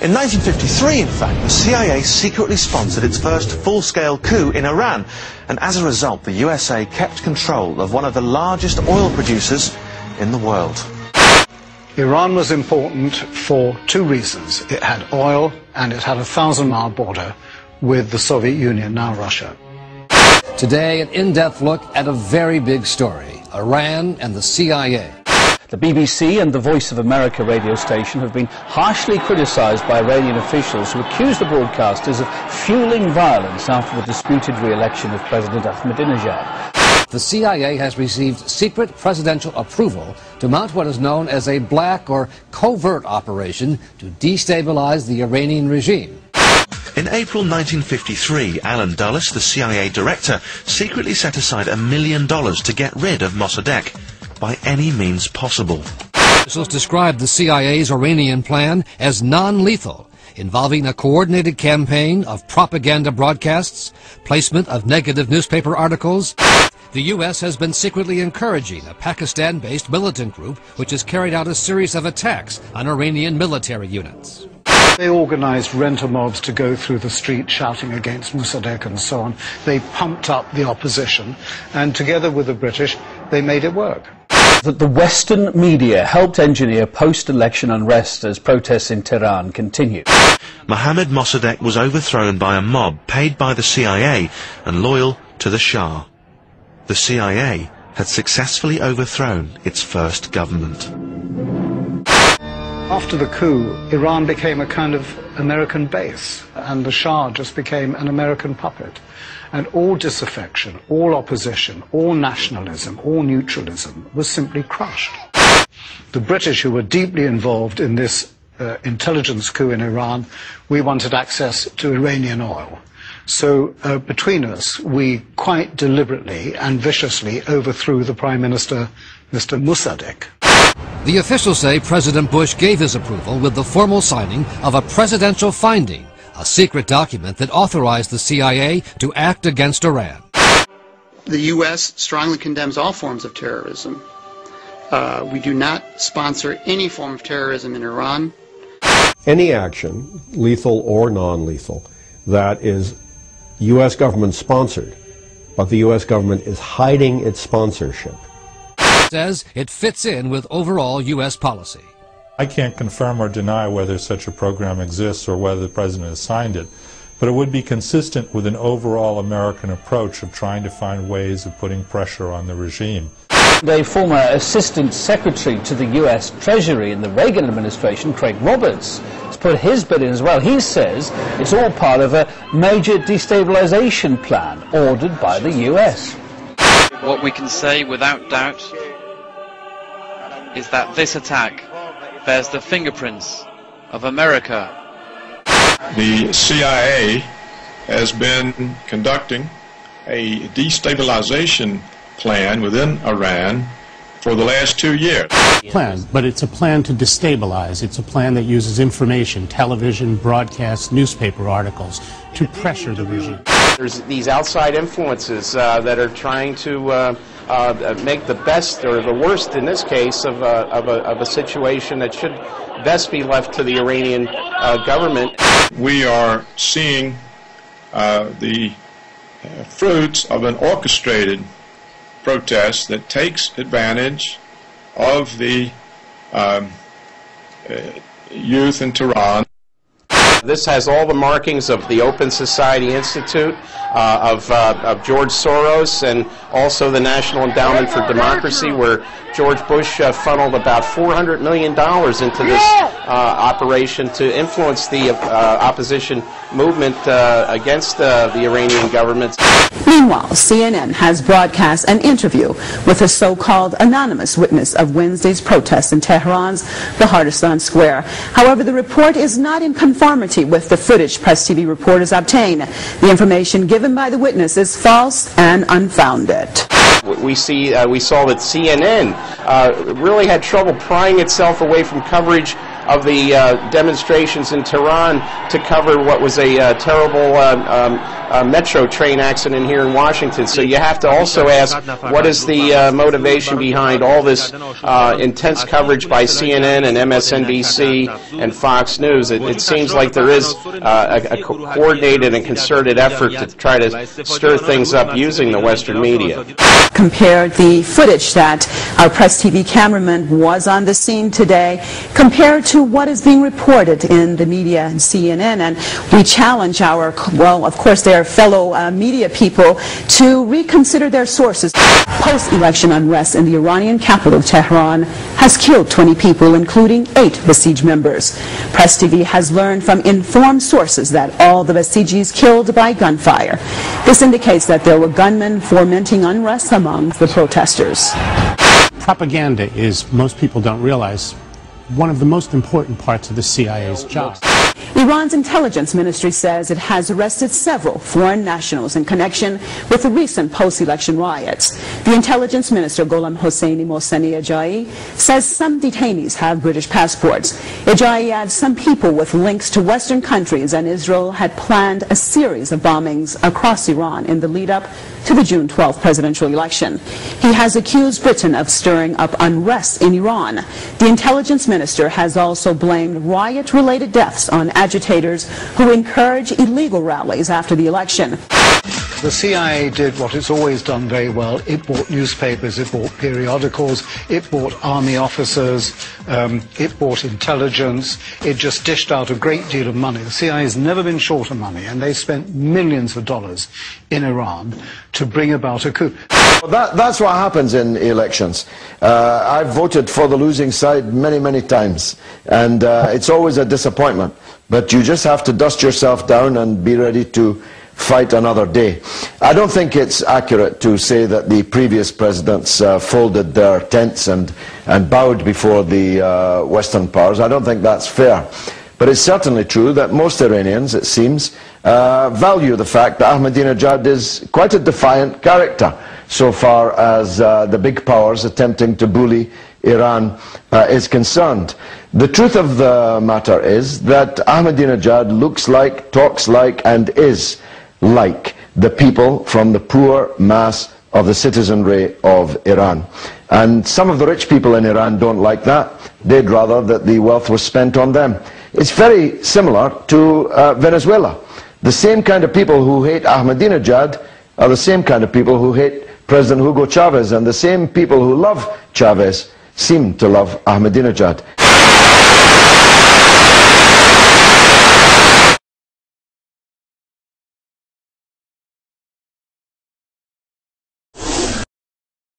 In 1953, in fact, the CIA secretly sponsored its first full-scale coup in Iran, and as a result, the USA kept control of one of the largest oil producers in the world. Iran was important for two reasons. It had oil, and it had a 1,000-mile border with the Soviet Union, now Russia. Today, an in-depth look at a very big story, Iran and the CIA. The BBC and the Voice of America radio station have been harshly criticized by Iranian officials who accuse the broadcasters of fueling violence after the disputed re-election of President Ahmadinejad. The CIA has received secret presidential approval to mount what is known as a black or covert operation to destabilize the Iranian regime. In April 1953, Alan Dulles, the CIA director, secretly set aside $1 million to get rid of Mossadegh by any means possible. Officials described the CIA's Iranian plan as non-lethal, involving a coordinated campaign of propaganda broadcasts, placement of negative newspaper articles. The U.S. has been secretly encouraging a Pakistan-based militant group which has carried out a series of attacks on Iranian military units. They organized renter mobs to go through the street shouting against Mossadegh and so on. They pumped up the opposition, and together with the British, they made it work. That the Western media helped engineer post-election unrest as protests in Tehran continue. Mohammad Mossadegh was overthrown by a mob paid by the CIA and loyal to the Shah. The CIA had successfully overthrown its first government. After the coup, Iran became a kind of American base, and the Shah just became an American puppet. And all disaffection, all opposition, all nationalism, all neutralism was simply crushed. The British, who were deeply involved in this intelligence coup in Iran, we wanted access to Iranian oil. So between us, we quite deliberately and viciously overthrew the Prime Minister, Mr. Mossadegh. The officials say President Bush gave his approval with the formal signing of a presidential finding, a secret document that authorized the CIA to act against Iran. The U.S. strongly condemns all forms of terrorism. We do not sponsor any form of terrorism in Iran. Any action, lethal or non-lethal, that is U.S. government sponsored, but the U.S. government is hiding its sponsorship, says it fits in with overall U.S. policy. I can't confirm or deny whether such a program exists or whether the President has signed it, but it would be consistent with an overall American approach of trying to find ways of putting pressure on the regime. A former Assistant Secretary to the U.S. Treasury in the Reagan administration, Craig Roberts, has put his bit in as well. He says it's all part of a major destabilization plan ordered by the U.S. What we can say without doubt is that this attack bears the fingerprints of America. The CIA has been conducting a destabilization plan within Iran for the last 2 years. But it's a plan to destabilize. It's a plan that uses information, television, broadcasts, newspaper articles to pressure the regime. There's these outside influences that are trying to make the best or the worst, in this case, of a situation that should best be left to the Iranian government. We are seeing the fruits of an orchestrated protest that takes advantage of the youth in Tehran. This has all the markings of the Open Society Institute, of George Soros, and also the National Endowment for Democracy, where George Bush funneled about $400 million into this operation to influence the opposition movement against the Iranian government. Meanwhile, CNN has broadcast an interview with a so-called anonymous witness of Wednesday's protests in Tehran's Baharistan Square. However, the report is not in conformity with the footage Press TV reporters obtained. The information given by the witness is false and unfounded. We saw that CNN really had trouble prying itself away from coverage of the demonstrations in Tehran to cover what was a terrible metro train accident here in Washington. So you have to also ask, what is the motivation behind all this intense coverage by CNN and MSNBC and Fox News? It seems like there is a coordinated and concerted effort to try to stir things up using the Western media. Compared the footage that our Press TV cameraman was on the scene today, compared to what is being reported in the media and CNN, and we challenge our, well, of course, their fellow media people to reconsider their sources. Post-election unrest in the Iranian capital, Tehran, has killed 20 people, including 8 Basij members. Press TV has learned from informed sources that all the Basijis killed by gunfire. This indicates that there were gunmen fomenting unrest among the protesters. Propaganda is, most people don't realize, one of the most important parts of the CIA's job. Iran's intelligence ministry says it has arrested several foreign nationals in connection with the recent post-election riots. The intelligence minister, Gholam Hosseini Mohseni Ajayi, says some detainees have British passports. Ajayi adds some people with links to Western countries and Israel had planned a series of bombings across Iran in the lead-up to the June 12th presidential election. He has accused Britain of stirring up unrest in Iran. The intelligence minister has also blamed riot-related deaths on agitators who encourage illegal rallies after the election. The CIA did what it's always done very well. It bought newspapers, it bought periodicals, it bought army officers, it bought intelligence. It just dished out a great deal of money. The CIA has never been short of money, and they spent millions of dollars in Iran to bring about a coup. That's what happens in elections. I've voted for the losing side many, many times, and it's always a disappointment. But you just have to dust yourself down and be ready to fight another day. I don't think it's accurate to say that the previous presidents folded their tents and bowed before the Western powers. I don't think that's fair. But it's certainly true that most Iranians, it seems, value the fact that Ahmadinejad is quite a defiant character so far as the big powers attempting to bully Iran is concerned. The truth of the matter is that Ahmadinejad looks like, talks like, and is like the people from the poor mass of the citizenry of Iran. And some of the rich people in Iran don't like that. They'd rather that the wealth was spent on them. It's very similar to Venezuela. The same kind of people who hate Ahmadinejad are the same kind of people who hate President Hugo Chavez, and the same people who love Chavez seem to love Ahmadinejad.